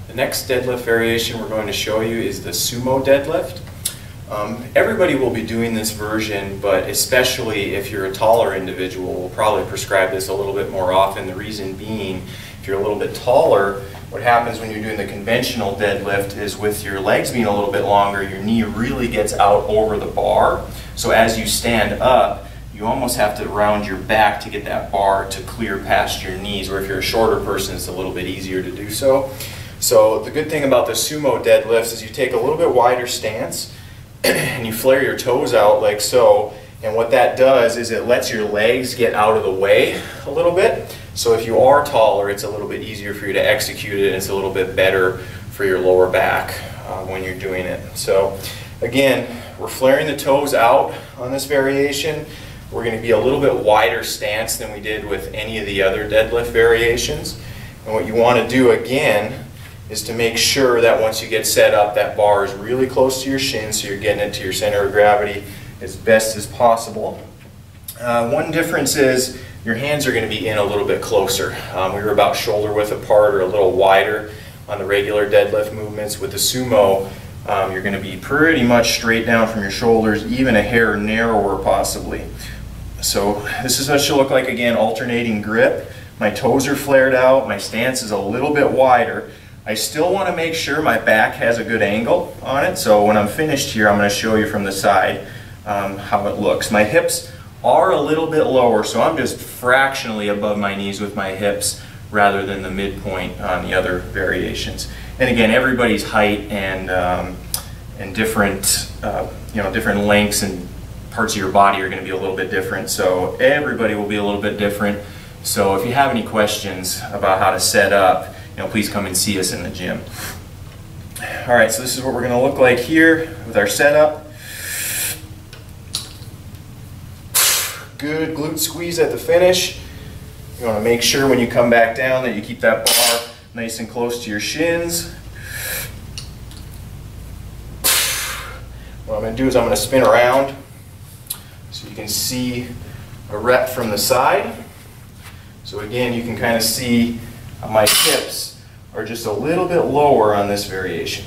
The next deadlift variation we're going to show you is the Sumo Deadlift. Everybody will be doing this version, but especially if you're a taller individual, we'll probably prescribe this a little bit more often. The reason being, if you're a little bit taller, what happens when you're doing the conventional deadlift is with your legs being a little bit longer, your knee really gets out over the bar. So as you stand up, you almost have to round your back to get that bar to clear past your knees, or if you're a shorter person, it's a little bit easier to do so. So the good thing about the sumo deadlifts is you take a little bit wider stance and you flare your toes out like so, and what that does is it lets your legs get out of the way a little bit. So if you are taller, it's a little bit easier for you to execute it, and it's a little bit better for your lower back when you're doing it. So again, we're flaring the toes out on this variation. We're going to be a little bit wider stance than we did with any of the other deadlift variations. And what you want to do again is to make sure that once you get set up, that bar is really close to your shin, so you're getting into your center of gravity as best as possible. One difference is your hands are going to be in a little bit closer. We were about shoulder width apart or a little wider on the regular deadlift movements. With the sumo, you're going to be pretty much straight down from your shoulders, even a hair narrower possibly. So this is what it should look like again, alternating grip. My toes are flared out, my stance is a little bit wider. I still want to make sure my back has a good angle on it, so when I'm finished here, I'm going to show you from the side how it looks. My hips are a little bit lower, so I'm just fractionally above my knees with my hips rather than the midpoint on the other variations. And again, everybody's height and different, different lengths and parts of your body are going to be a little bit different, so everybody will be a little bit different. So if you have any questions about how to set up, please come and see us in the gym. Alright, so this is what we're going to look like here with our setup. Good glute squeeze at the finish. You want to make sure when you come back down that you keep that bar nice and close to your shins. What I'm going to do is I'm going to spin around so you can see a rep from the side. So again, you can kind of see my hips are just a little bit lower on this variation.